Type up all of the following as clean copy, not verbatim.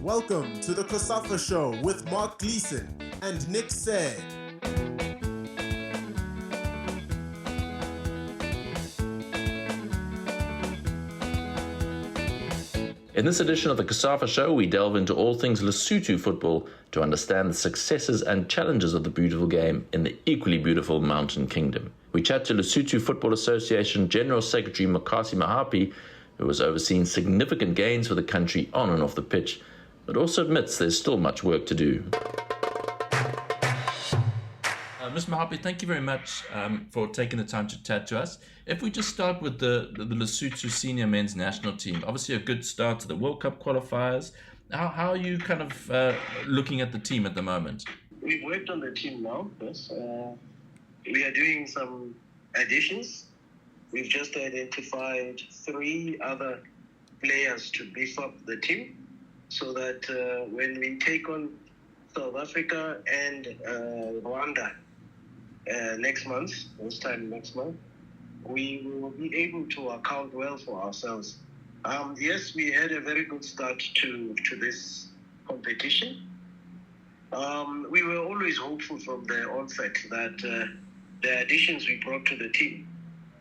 Welcome to the COSAFA Show with Mark Gleason and Nick Say. In this edition of the COSAFA Show, we delve into all things Lesotho football to understand the successes and challenges of the beautiful game in the equally beautiful Mountain Kingdom. We chat to Lesotho Football Association General Secretary Mohapi, who has overseen significant gains for the country on and off the pitch, but also admits there's still much work to do. Mr. Mohapi, thank you very much for taking the time to chat to us. If we just start with the Lesotho senior men's national team, obviously a good start to the World Cup qualifiers. How are you kind of looking at the team at the moment? We've worked on the team now, yes. We are doing some additions. We've just identified 3 other players to beef up the team so that when we take on South Africa and Rwanda next month, we will be able to account well for ourselves. Yes, we had a very good start to this competition. We were always hopeful from the onset that the additions we brought to the team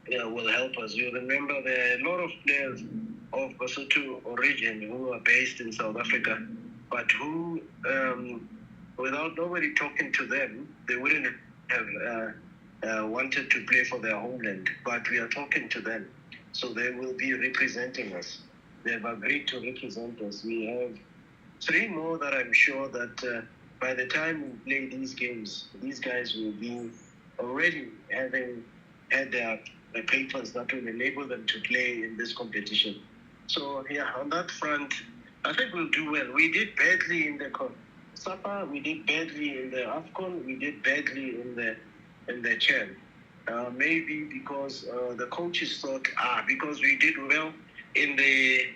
will help us. You remember there are a lot of players of Lesotho origin who are based in South Africa, but who, without nobody talking to them, they wouldn't have wanted to play for their homeland. But we are talking to them, so they will be representing us. They have agreed to represent us. We have 3 more that I'm sure that by the time we play these games, these guys will be already having had their papers that will enable them to play in this competition. So yeah, on that front, I think we'll do well. We did badly in the COSAFA, we did badly in the AFCON, we did badly in the CHAN. Maybe because the coaches thought, because we did well in the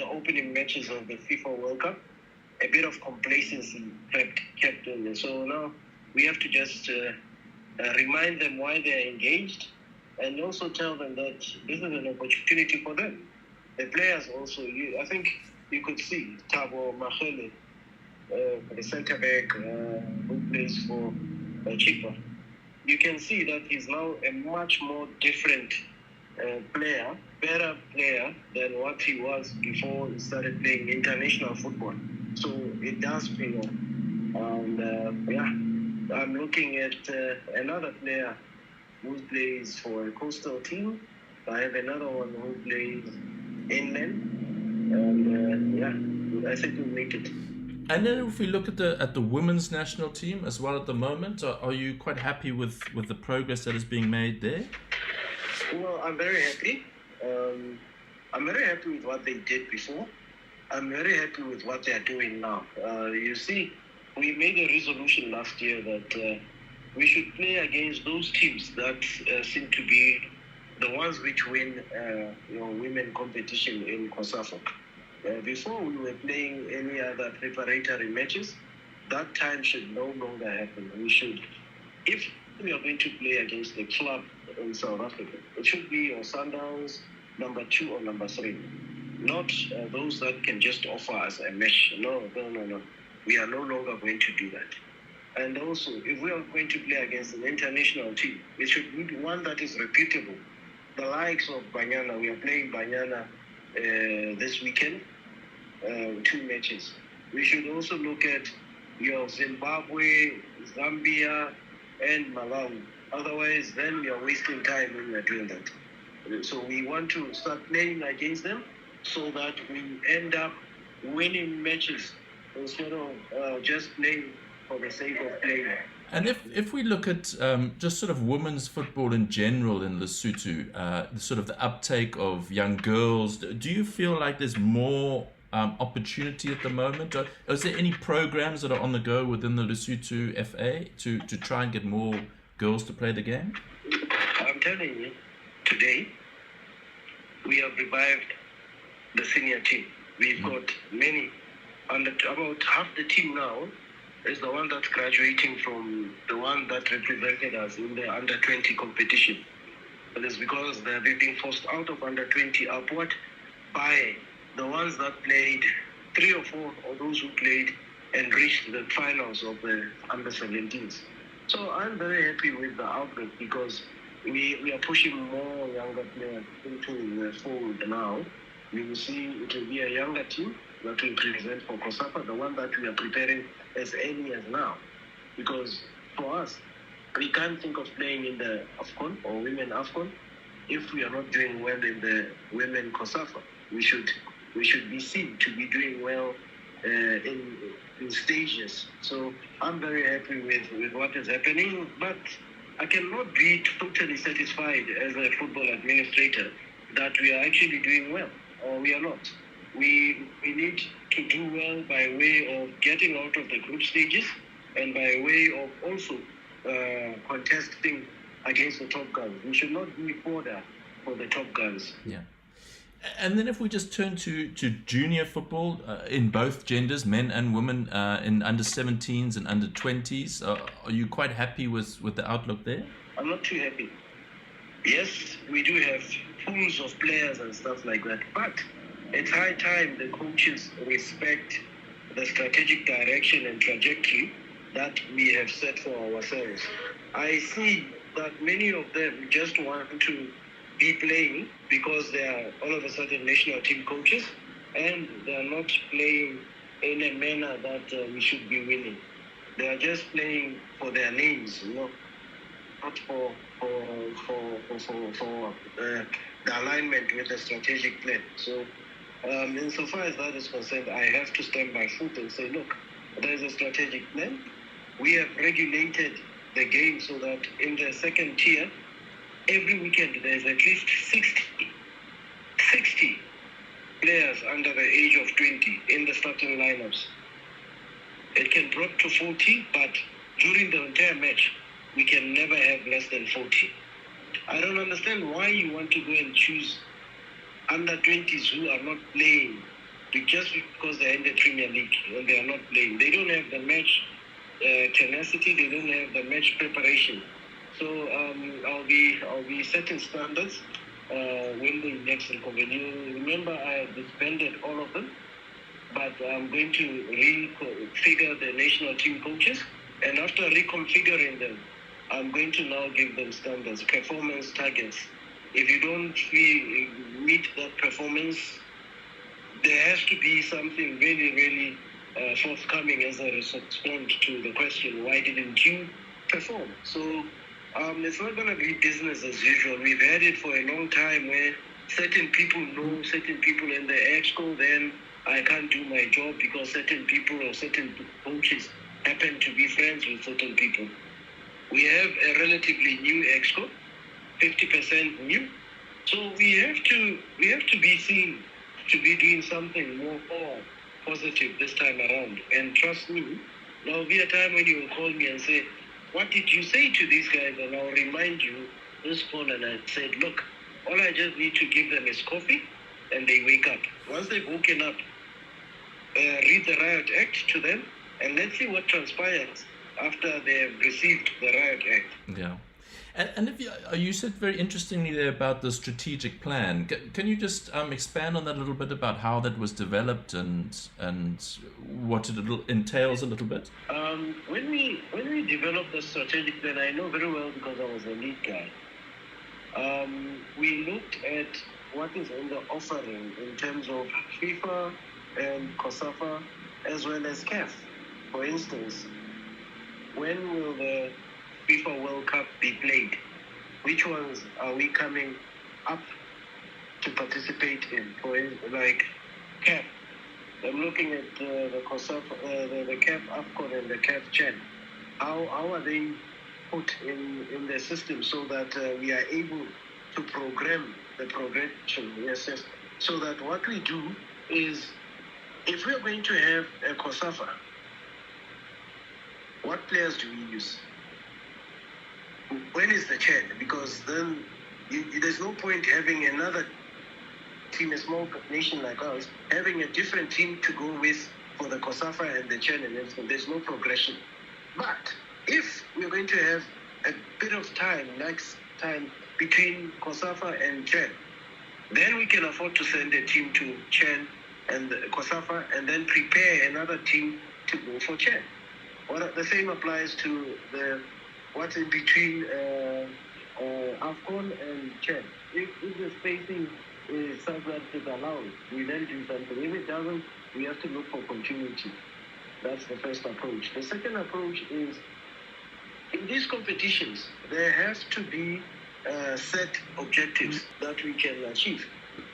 opening matches of the FIFA World Cup, a bit of complacency kept in there. So now we have to just remind them why they're engaged, and also tell them that this is an opportunity for them. The players also, I think you could see Thabo Machele, the centre back who plays for Chipa. You can see that he's now a much more different player, better player than what he was before he started playing international football. So it does pay off. And I'm looking at another player who plays for a coastal team. I have another one who plays inland, and I think we'll make it. And then if we look at the women's national team as well at the moment, are you quite happy with the progress that is being made there? Well, I'm very happy. I'm very happy with what they did before. I'm very happy with what they're doing now. You see, we made a resolution last year that we should play against those teams that seem to be the ones which win women competition in COSAFA. Before we were playing any other preparatory matches, that time should no longer happen. We should, if we are going to play against the club in South Africa, it should be on Sundowns, number 2 or number 3. Not those that can just offer us a match. No. We are no longer going to do that. And also, if we are going to play against an international team, it should be one that is reputable. The likes of Banyana, we are playing Banyana this weekend, 2 matches. We should also look at Zimbabwe, Zambia, and Malawi. Otherwise, then we are wasting time when we are doing that. So we want to start playing against them so that we end up winning matches instead of just playing for the sake of playing. And if we look at just sort of women's football in general in Lesotho, sort of the uptake of young girls, do you feel like there's more opportunity at the moment? Or is there any programs that are on the go within the Lesotho FA to try and get more girls to play the game? I'm telling you, today we have revived the senior team. We've got many, about half the team now is the one that's graduating from the one that represented us in the under-20 competition. And it's because they're being forced out of under-20 upward by the ones that played 3 or 4 of those who played and reached the finals of the under-17s. So I'm very happy with the outlook because we are pushing more younger players into the fold now. We will see it will be a younger team that will present for COSAFA, the one that we are preparing as early as now. Because for us, we can't think of playing in the AFCON or Women AFCON if we are not doing well in the Women COSAFA. We should be seen to be doing well in stages. So I'm very happy with what is happening, but I cannot be totally satisfied as a football administrator that we are actually doing well, or we are not. We need to do well by way of getting out of the group stages and by way of also contesting against the top guns. We should not be fodder for the top guns. Yeah. And then if we just turn to junior football in both genders, men and women, in under 17s and under 20s, are you quite happy with the outlook there? I'm not too happy. Yes, we do have pools of players and stuff like that, but it's high time the coaches respect the strategic direction and trajectory that we have set for ourselves. I see that many of them just want to be playing because they are all of a sudden national team coaches and they are not playing in a manner that we should be winning. They are just playing for their names, not for the alignment with the strategic plan. So insofar as that is concerned, I have to stand by foot and say, look, there is a strategic plan. We have regulated the game so that in the second tier, every weekend there's at least 60 players under the age of 20 in the starting lineups. It can drop to 40, but during the entire match, we can never have less than 40. I don't understand why you want to go and choose under 20s who are not playing just because they're in the Premier League and they are not playing. They don't have the match tenacity, they don't have the match preparation. So I'll be setting standards when the next reconvene. Remember, I have disbanded all of them, but I'm going to reconfigure the national team coaches, and after reconfiguring them, I'm going to now give them standards, performance targets. If you don't meet that performance, there has to be something really, really forthcoming as a response to the question, why didn't you perform? So it's not going to be business as usual. We've had it for a long time where certain people know certain people in the exco, then I can't do my job because certain people or certain coaches happen to be friends with certain people. We have a relatively new exco, 50% new. So we have to be seen to be doing something more positive this time around. And trust me, there will be a time when you will call me and say, what did you say to these guys? And I'll remind you this call, and I said, look, all I just need to give them is coffee and they wake up. Once they've woken up, read the Riot Act to them and let's see what transpires after they have received the Riot Act. Yeah. And if you said very interestingly there about the strategic plan. Can you just expand on that a little bit about how that was developed and what it entails a little bit? When we developed the strategic plan, I know very well because I was a lead guy. We looked at what is in the offering in terms of FIFA and COSAFA as well as CAF. For instance, when will the FIFA World Cup be played? Which ones are we coming up to participate in? For like CAF, I'm looking at the COSAFA, the CAF AFCON and the CAF Chan. How are they put in the system so that we are able to program the progression? Yes. So that what we do is, if we are going to have a COSAFA, what players do we use? When is the Chan? Because then there's no point having another team, a small nation like ours, having a different team to go with for the COSAFA and the Chan and everything. There's no progression. But if we're going to have a bit of time next time between COSAFA and Chan, then we can afford to send a team to Chan and COSAFA, and then prepare another team to go for CHAN. Well, the same applies to what's in between AFCON and CHAN. If the spacing is such that it allows, we then do something. If it doesn't, we have to look for continuity. That's the first approach. The second approach is, in these competitions, there has to be set objectives that we can achieve.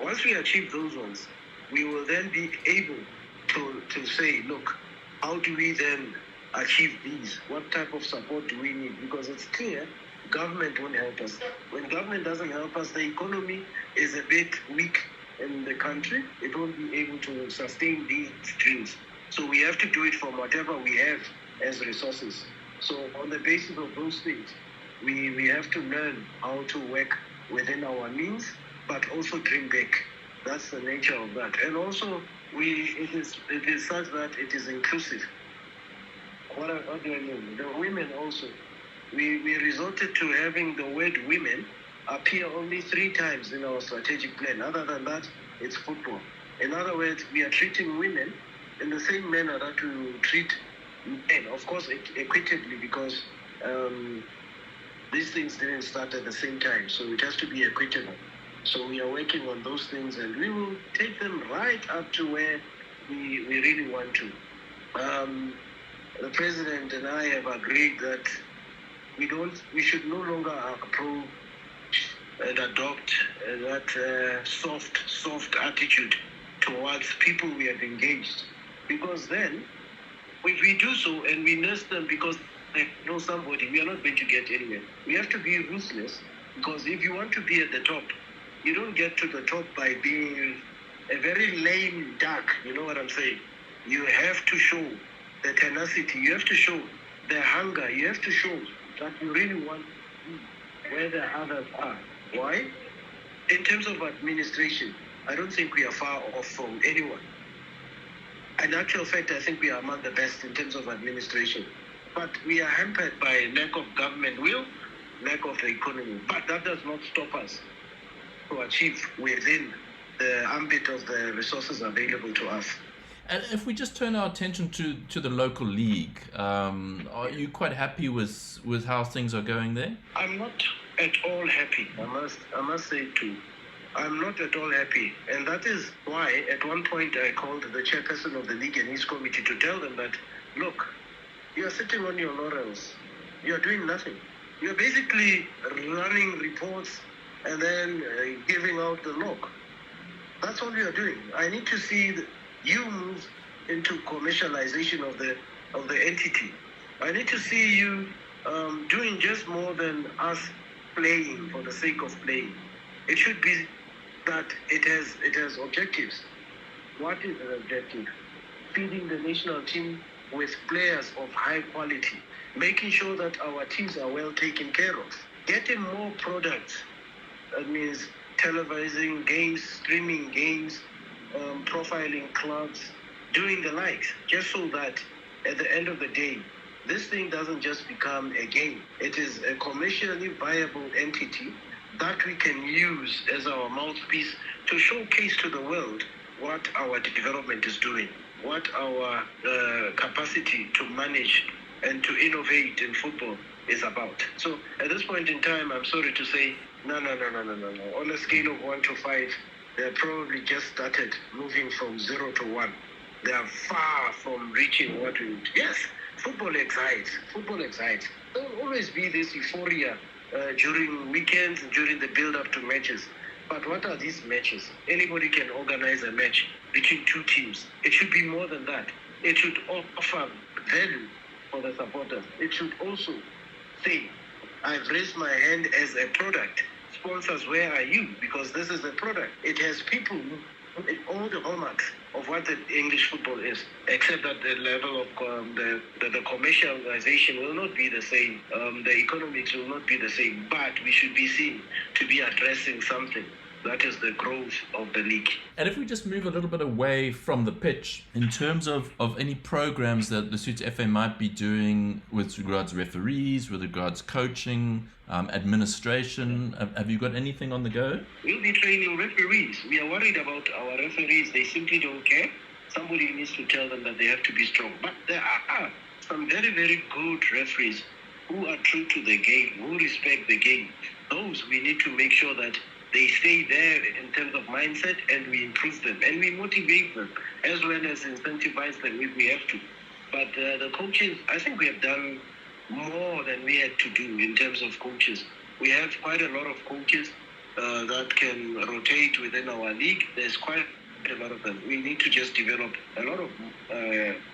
Once we achieve those ones, we will then be able to say, look, how do we then achieve these? What type of support do we need? Because it's clear government won't help us. When government doesn't help us, the economy is a bit weak in the country. It won't be able to sustain these dreams. So we have to do it from whatever we have as resources. So on the basis of those things, we have to learn how to work within our means, but also dream big. That's the nature of that. And also, it is such that it is inclusive. What do I mean? The women also. We resorted to having the word women appear only 3 times in our strategic plan. Other than that, it's football. In other words, we are treating women in the same manner that we treat men. Of course, equitably, because these things didn't start at the same time. So it has to be equitable. So we are working on those things, and we will take them right up to where we really want to. The president and I have agreed that we should no longer approach and adopt that soft attitude towards people we have engaged. Because then, if we do so and we nurse them because they know somebody, we are not going to get anywhere. We have to be ruthless, because if you want to be at the top, you don't get to the top by being a very lame duck, you know what I'm saying? You have to show the tenacity, you have to show the hunger, you have to show that you really want to be where the others are. Why? In terms of administration, I don't think we are far off from anyone. In actual fact, I think we are among the best in terms of administration. But we are hampered by lack of government will, lack of the economy. But that does not stop us to achieve within the ambit of the resources available to us. And if we just turn our attention to the local league, are you quite happy with how things are going there? I'm not at all happy. I must say too. I'm not at all happy. And that is why at one point I called the chairperson of the league and his committee to tell them that, look, you're sitting on your laurels. You're doing nothing. You're basically running reports and then giving out the log. That's all you're doing. I need to see you move into commercialization of the entity. I need to see you doing just more than us playing for the sake of playing. It should be that it has objectives. What is the objective? Feeding the national team with players of high quality, making sure that our teams are well taken care of, getting more products. That means televising games, streaming games, profiling clubs, doing the likes, just so that at the end of the day, this thing doesn't just become a game. It is a commercially viable entity that we can use as our mouthpiece to showcase to the world what our development is doing, what our capacity to manage and to innovate in football is about. So at this point in time, I'm sorry to say, no. On a scale of 1 to 5, they're probably just started moving from 0 to 1. They are far from reaching what we need. Yes, football excites. There will always be this euphoria during weekends, during the build-up to matches. But what are these matches? Anybody can organize a match between 2 teams. It should be more than that. It should offer value for the supporters. It should also say, I've raised my hand as a product. Sponsors, where are you? Because this is a product. It has people, all the hallmarks of what the English football is, except that the level of the commercialization will not be the same. The economics will not be the same. But we should be seen to be addressing something. That is the growth of the league. And if we just move a little bit away from the pitch, in terms of any programs that the Lesotho FA might be doing with regards to referees, with regards coaching, administration, have you got anything on the go? We'll be training referees. We are worried about our referees. They simply don't care. Somebody needs to tell them that they have to be strong. But there are some very, very good referees who are true to the game, who respect the game. Those we need to make sure that they stay there in terms of mindset, and we improve them and we motivate them as well as incentivize them if we have to. But the coaches, I think we have done more than we had to do in terms of coaches. We have quite a lot of coaches that can rotate within our league. There's quite a lot of them. We need to just develop a lot of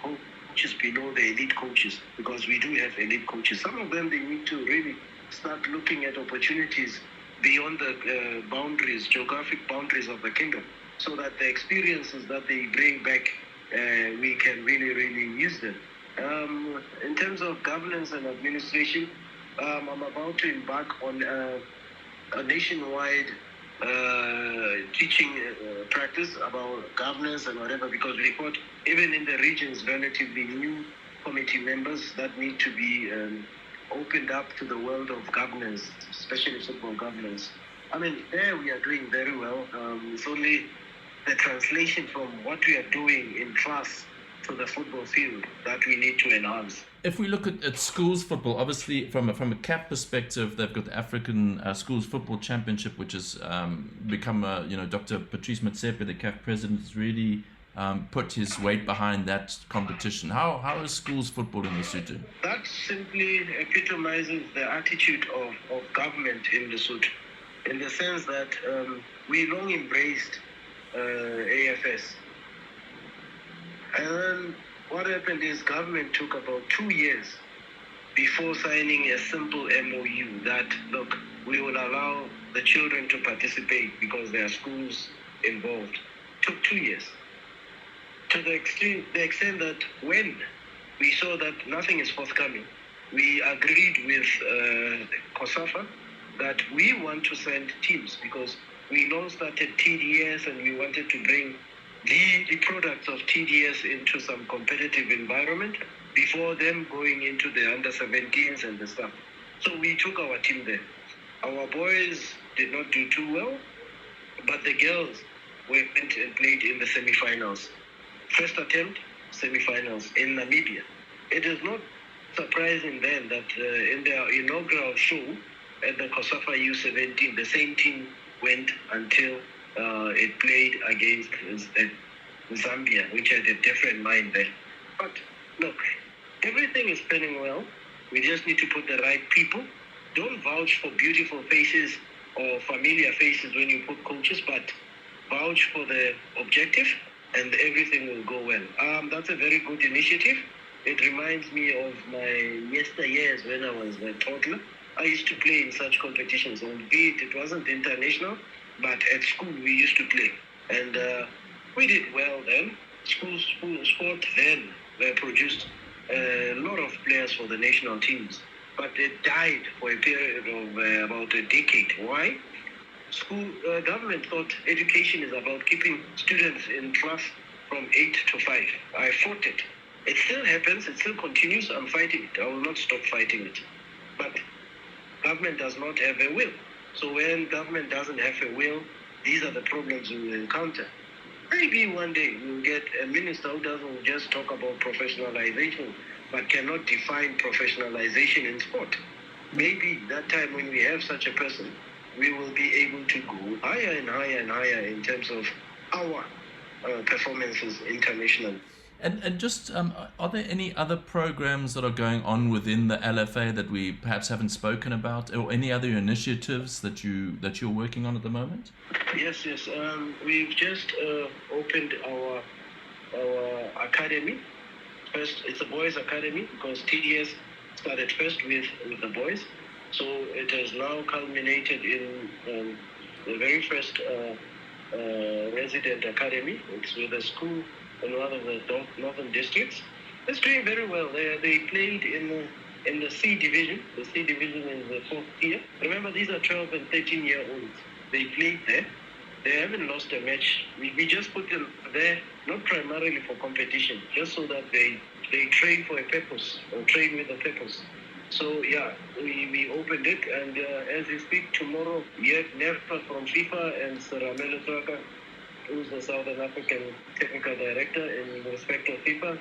coaches below the elite coaches, because we do have elite coaches. Some of them, they need to really start looking at opportunities beyond the boundaries, geographic boundaries of the kingdom, so that the experiences that they bring back, we can really, really use them. In terms of governance and administration, I'm about to embark on a nationwide teaching practice about governance and whatever, because we've got, even in the regions, relatively new committee members that need to be opened up to the world of governance, especially football governance. I mean, there we are doing very well. It's only the translation from what we are doing in class to the football field that we need to enhance. If we look at schools football, obviously from a CAF perspective, they've got the African Schools Football Championship, which has become, Dr. Patrice Motsepe, the CAF president, has really put his weight behind that competition. How is schools football in Lesotho? That simply epitomizes the attitude of government in Lesotho, in the sense that we long embraced AFS. And then what happened is government took about 2 years before signing a simple MOU that, look, we will allow the children to participate because there are schools involved. Took 2 years. To the extent that when we saw that nothing is forthcoming, we agreed with COSAFA that we want to send teams, because we long started TDS and we wanted to bring the products of TDS into some competitive environment before them going into the under-17s and the stuff. So we took our team there. Our boys did not do too well, but the girls went and played in the semi-finals. First attempt, semi-finals in Namibia. It is not surprising then that in their inaugural show at the COSAFA U17, the same team went until it played against Zambia, which had a different mind there. But look, everything is spinning well. We just need to put the right people. Don't vouch for beautiful faces or familiar faces when you put coaches, but vouch for the objective, and everything will go well. That's a very good initiative. It reminds me of my yesteryears when I was a toddler. I used to play in such competitions, albeit it wasn't international, but at school we used to play. And we did well then. School sport then produced a lot of players for the national teams. But it died for a period of about a decade. Why? School government thought education is about keeping students in class from 8 to 5. I fought it. It still happens. It still continues. I'm fighting it. I will not stop fighting it. But government does not have a will. So when government doesn't have a will, these are the problems we will encounter. Maybe one day we'll get a minister who doesn't just talk about professionalization, but cannot define professionalization in sport. Maybe that time when we have such a person, we will be able to go higher and higher and higher in terms of our performances internationally. And just, are there any other programs that are going on within the LFA that we perhaps haven't spoken about, or any other initiatives that you're working on at the moment? Yes. We've just opened our academy. First, it's a boys' academy because TDS started first with the boys. So it has now culminated in the very first resident academy. It's with a school in one of the northern districts. It's doing very well. They played in the C division. The C division is the 4th tier. Remember, these are 12 and 13-year-olds. They played there. They haven't lost a match. We just put them there, not primarily for competition, just so that they train for a purpose, or train with a purpose. So yeah, we opened it, and as we speak tomorrow, Yet Nerfa from FIFA and Saramelo Traka, who's the Southern African technical director in respect of FIFA,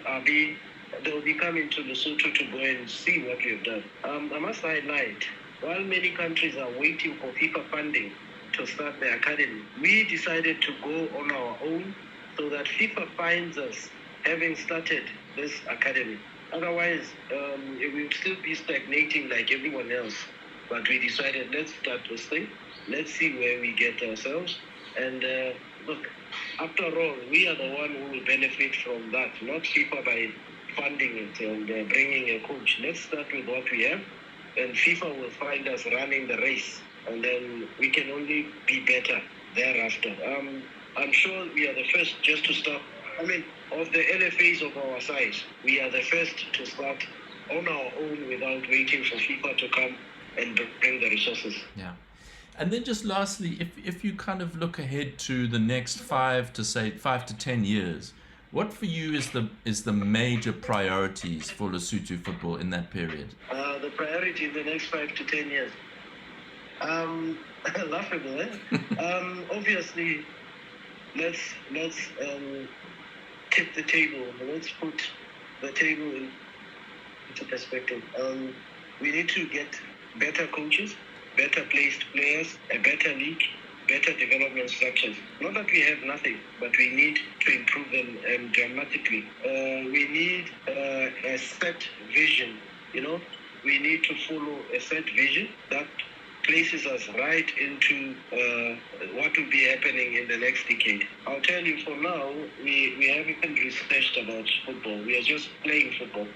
they'll be coming to Lesotho to go and see what we've done. I must highlight, while many countries are waiting for FIFA funding to start the academy, we decided to go on our own so that FIFA finds us having started this academy. Otherwise, it will still be stagnating like everyone else. But we decided, let's start this thing. Let's see where we get ourselves. And look, after all, we are the one who will benefit from that, not FIFA by funding it and bringing a coach. Let's start with what we have, and FIFA will find us running the race, and then we can only be better thereafter. I'm sure we are the first just to start. I mean, of the LFAs of our size, we are the first to start on our own without waiting for FIFA to come and bring the resources. Yeah. And then just lastly, if you kind of look ahead to the next 5 to 10 years, what for you is the major priorities for Lesotho football in that period? The priority in the next 5 to 10 years. Laughable, eh? Obviously, let's tip the table. Let's put the table into perspective. We need to get better coaches, better placed players, a better league, better development structures. Not that we have nothing, but we need to improve them dramatically. We need a set vision, We need to follow a set vision that places us right into what will be happening in the next decade. I'll tell you, for now, we haven't researched about football. We are just playing football.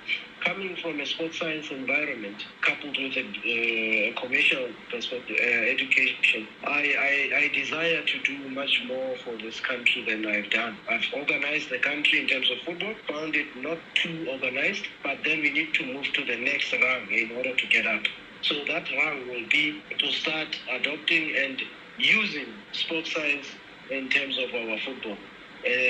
Coming from a sports science environment, coupled with a commercial perspective, education, I desire to do much more for this country than I've done. I've organized the country in terms of football, found it not too organized, but then we need to move to the next rung in order to get up. So that rung will be to start adopting and using sports science in terms of our football.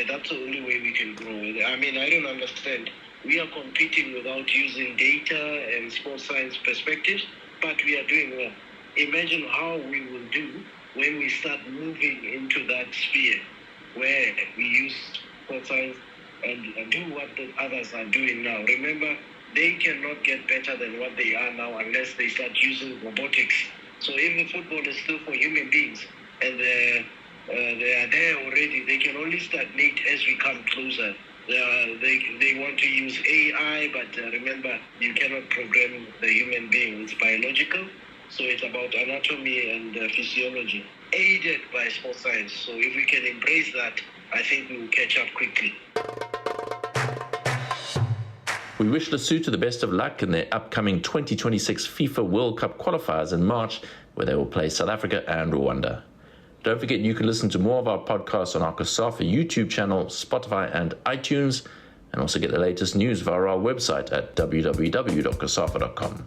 That's the only way we can grow. I mean, I don't understand. We are competing without using data and sports science perspectives, but we are doing well. Imagine how we will do when we start moving into that sphere where we use sports science and do what the others are doing now. Remember, they cannot get better than what they are now unless they start using robotics. So if the football is still for human beings and they are there already, they can only stagnate as we come closer. They want to use AI, but remember, you cannot program the human being. It's biological, so it's about anatomy and physiology, aided by sports science. So if we can embrace that, I think we will catch up quickly. We wish Lesotho the best of luck in their upcoming 2026 FIFA World Cup qualifiers in March, where they will play South Africa and Rwanda. Don't forget you can listen to more of our podcasts on our COSAFA YouTube channel, Spotify and iTunes, and also get the latest news via our website at www.cosafa.com.